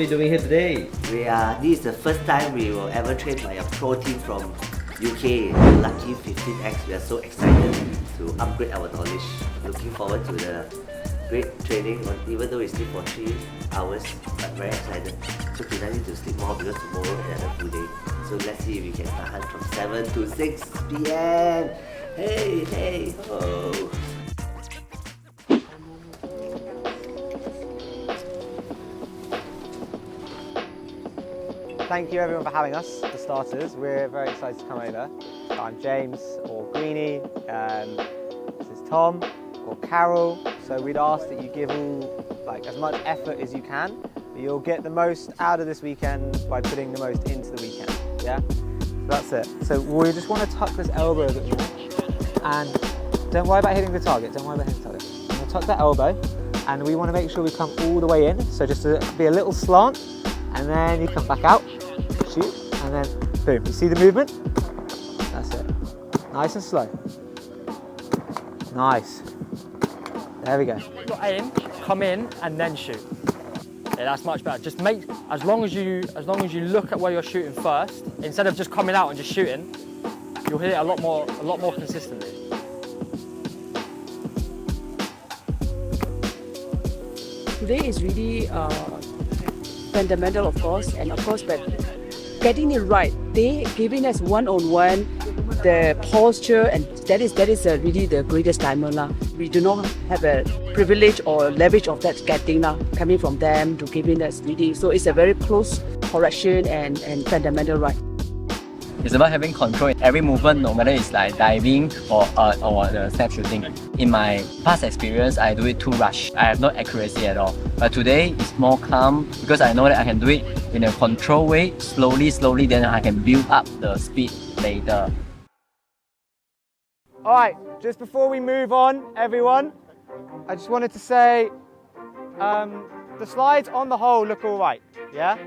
we doing here today? This is the first time we will ever train by a pro team from UK, Lucky15s. We are so excited to upgrade our knowledge. Looking forward to the great training, even though we sleep for 3 hours, but very excited. So tonight I need to sleep more because tomorrow is another full day. So let's see if we can tahan from 7 to 6 PM. Hey, hey, ho! Thank you everyone for having us, for starters. We're very excited to come over. I'm James, or Greenie, this is Tom, or Carol. So we'd ask that you give as much effort as you can, but you'll get the most out of this weekend by putting the most into the weekend, yeah? So that's it. So we just want to tuck this elbow a bit more, and don't worry about hitting the target, don't worry about hitting the target. We'll tuck that elbow, and we want to make sure we come all the way in, so just to be a little slant, and then you come back out, shoot, and then boom. You see the movement? That's it. Nice and slow. Nice. There we go. Your aim, come in and then shoot. Yeah, that's much better. Just make, as long as you look at where you're shooting first, instead of just coming out and just shooting, you'll hit it a lot more consistently. Today is really fundamental, of course, and of course, but getting it right. They giving us one-on-one, the posture, and that is really the greatest diamond lah. We do not have a privilege or leverage of that getting lah, coming from them to giving us really. So it's a very close correction and fundamental right. It's about having control in every movement, no matter it's like diving or the snap shooting. In my past experience, I do it too rush. I have no accuracy at all. But today, it's more calm because I know that I can do it in a controlled way, slowly, then I can build up the speed later. All right, just before we move on, everyone, I just wanted to say the slides on the whole look all right, yeah?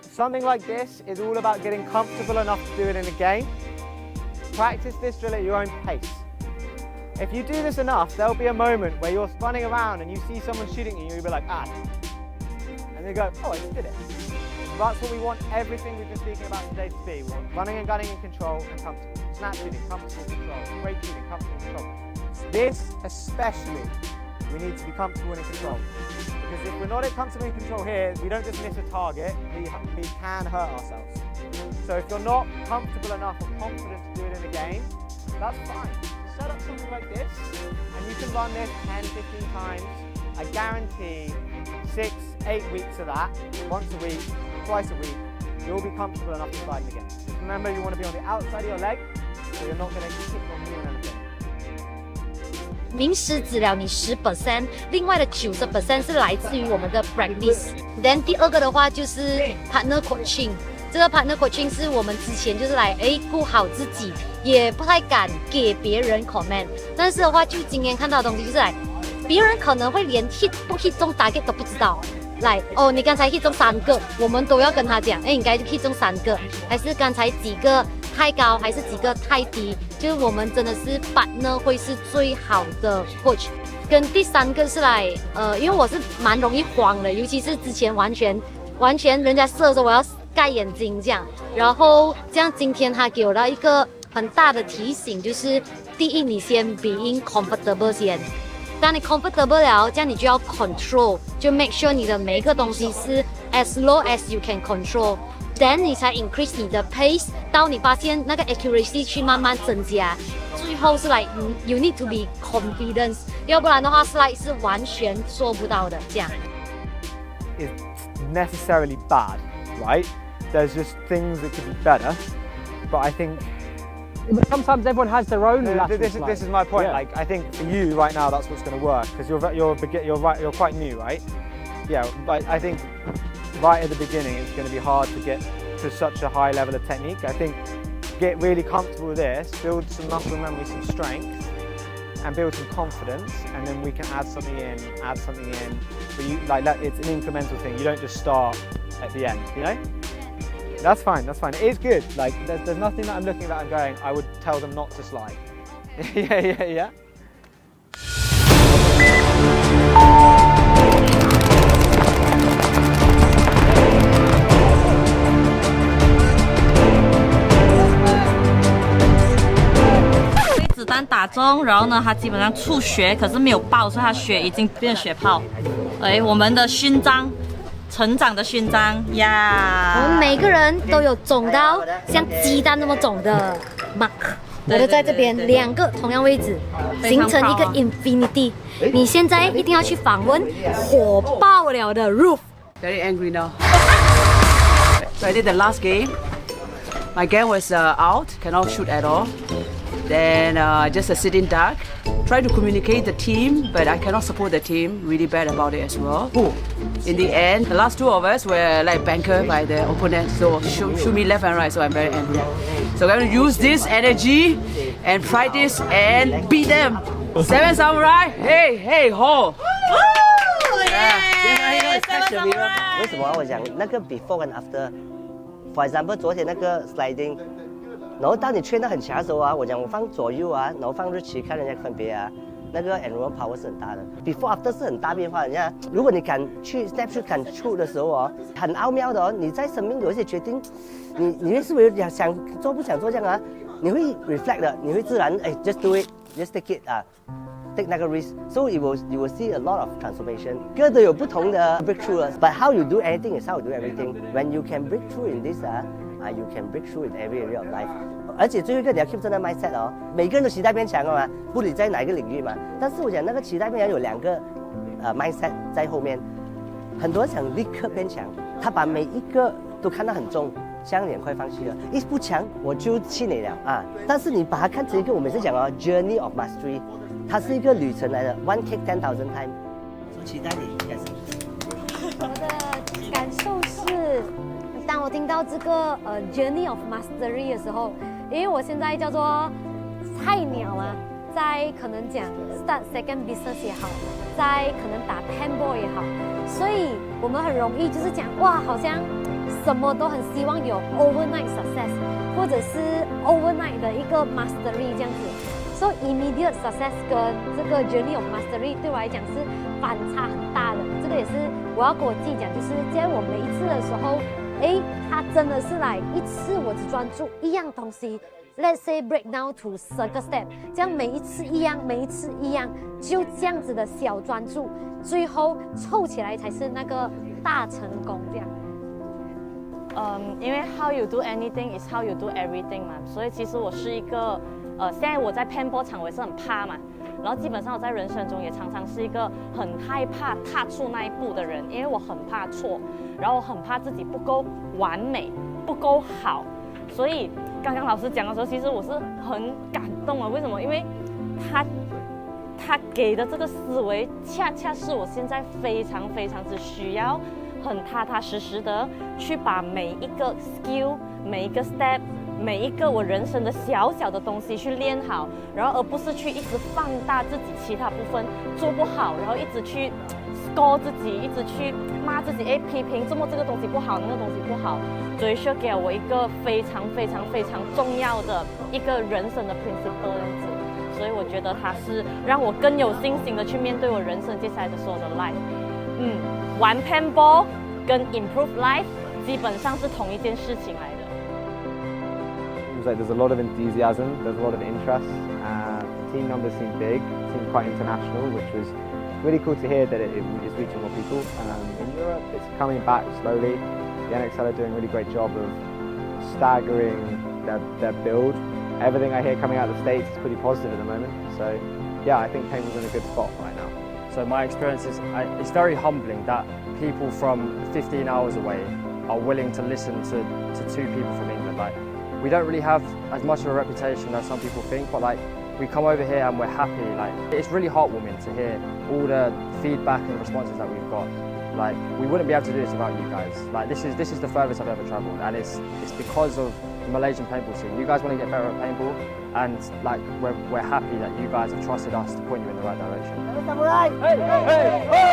Something like this is all about getting comfortable enough to do it in a game. Practice this drill at your own pace. If you do this enough, there'll be a moment where you're running around and you see someone shooting at you, you'll be like, ah. And they go, oh, I just did it. That's what we want everything we've been speaking about today to be. We want running and gunning in control and comfortable. Snap shooting, comfortable control. Break shooting, comfortable control. This especially, we need to be comfortable in control. Because if we're not comfortable in control here, we don't just miss a target, we can hurt ourselves. So if you're not comfortable enough or confident to do it in a game, that's fine. Set up something like this, and you can run this 10, 15 times. I guarantee 6, 8 weeks of that, once a week, twice a week, you'll be comfortable enough to slide again. Just remember, you want to be on the outside of your leg, so you're not going to kick on doing anything. 名师只了你10%，另外的90%是来自于我们的 practice。Then 第二个的话就是 partner coaching， 这个 partner coaching 是我们之前就是来顾好自己，也不太敢给别人 comment。但是的话，就今天看到的东西就是来，别人可能会连 hit 不 hit 中 target 都不知道。来哦，你刚才 hit 中3个，我们都要跟他讲，你该 hit 中3个，还是刚才几个太高，还是几个太低？就是我们真的是 partner 会是最好的 coach。跟第3个是来，因为我是蛮容易慌的，尤其是之前完全人家射的时候我要盖眼睛这样，然后这样今天他给我了一个很大的提醒，就是第一你先 being comfortable 先。当你 comfortable 了，这样你就要 control， 就 make sure 你的每一个东西是 as low as you can control。Then 你才 increase 你的 pace， 到你发现那个 accuracy 去慢慢增加，最后是 like you need to be confident， 要不然的话 slide 是完全做不到的这样。It's necessarily bad, right? There's just things that could be better, but I think sometimes everyone has their own. This is my point. Yeah. Like I think for you right now, that's what's going to work because you're quite new, right? Yeah, but I think right at the beginning, it's going to be hard to get to such a high level of technique. I think get really comfortable with this, build some muscle memory, some strength, and build some confidence, and then we can add something in. But you it's an incremental thing. You don't just start at the end, you know? That's fine. It is good. Like there's nothing that I'm looking at and going, I would tell them not to slide. yeah. 中，然后呢，他基本上出血，可是没有爆，所以他血已经变血泡。哎，我们的勋章，成长的勋章呀！我们每个人都有肿到像鸡蛋那么肿的 mark。我都在这边2个同样位置，形成一个 infinity。你现在一定要去访问火爆了的 roof。 Very angry now. So I did the last game. My game was out, cannot shoot at all. Then just a sit in dark. Try to communicate the team, but I cannot support the team. Really bad about it as well. In the end, the last 2 of us were like bankered by the opponent, so shoot me left and right. So I'm very angry. So I'm going to use this energy and practice and beat them. 7 Samurai, hey, hey, ho! 为什么我讲那个 before and after？For example， 昨天那个 sliding， 然后当你吹得很强的时候啊，我讲我放左右啊，然后放日期看人家分别啊，那个 enroll power 是很大的。Before after 是很大变化，你看，如果你敢去 step 去敢出的时候哦，很奥妙的哦，你在生命有一些决定，你是不是想做不想做这样啊？你会 reflect 的，你会自然哎 just do it，just take it 啊。Take 那个 risk, so you will see a lot of transformation. 各都有不同的 breakthrough, but how you do anything is how you do everything. When you can break through in this, you can break through in every area of life. 而且最后一个你要 keep 这个 mindset 哦，每个人都期待变强了嘛，不理在哪一个领域嘛。但是我讲那个期待变强有2个mindset 在后面，很多人想立刻变强，他把每一个都看得很重。这样也快放弃了，一不强我就气馁了啊！但是你把它看成一个，我每次讲哦 ，journey of mastery， 它是一个旅程来的 ，one take 10,000 time。说期待你，先生。我的感受是，当我听到这个journey of mastery 的时候，因为我现在叫做菜鸟啊，在可能讲 start second business 也好，在可能打 Paintball 也好，所以我们很容易就是讲哇，好像。什么都很希望有 overnight success， 或者是 overnight 的一个 mastery 这样子。So immediate success 跟这个 journey of mastery 对我来讲是反差很大的。这个也是我要跟我自己讲，就是在我每一次的时候，它真的是来一次我只专注一样东西。Let's say break down to circle step， 这样每一次一样，每一次一样，就这样子的小专注，最后凑起来才是那个大成功这样。因为 how you do anything is how you do everything 嘛，所以其实我是一个现在我在 Paintball 场我也是很怕嘛，然后基本上我在人生中也常常是一个很害怕踏出那一步的人，因为我很怕错，然后我很怕自己不够完美，不够好，所以刚刚老师讲的时候，其实我是很感动啊。为什么？因为他给的这个思维，恰恰是我现在非常非常之需要。很踏踏实实的去把每一个 skill、每一个 step、每一个我人生的小小的东西去练好，然后而不是去一直放大自己其他部分做不好，然后一直去 score 自己，一直去骂自己，批评这么这个东西不好，那个东西不好。所以是给我一个非常非常非常重要的一个人生的 principle 这样子。所以我觉得它是让我更有信心的去面对我人生接下来的所有的 life。玩 Paintball 跟 improve life 基本上是同一件事情来的。Seems like there's a lot of enthusiasm, there's a lot of interest. The team numbers seem big, seem quite international, which was really cool to hear that it is reaching more people. In Europe, it's coming back slowly. The NXL are doing a really great job of staggering their build. Everything I hear coming out of the States is pretty positive at the moment. So yeah, I think Paintball's in a good spot right now. So my experience is, it's very humbling that people from 15 hours away are willing to listen to 2 people from England. Like, we don't really have as much of a reputation as some people think, but like, we come over here and we're happy. Like, it's really heartwarming to hear all the feedback and responses that we've got. Like, we wouldn't be able to do this without you guys. Like, this is the furthest I've ever travelled, and it's because of the Malaysian paintball scene. You guys want to get better at paintball, and like, we're happy that you guys have trusted us to point you in the right direction. Samurai! Hey, hey, hey!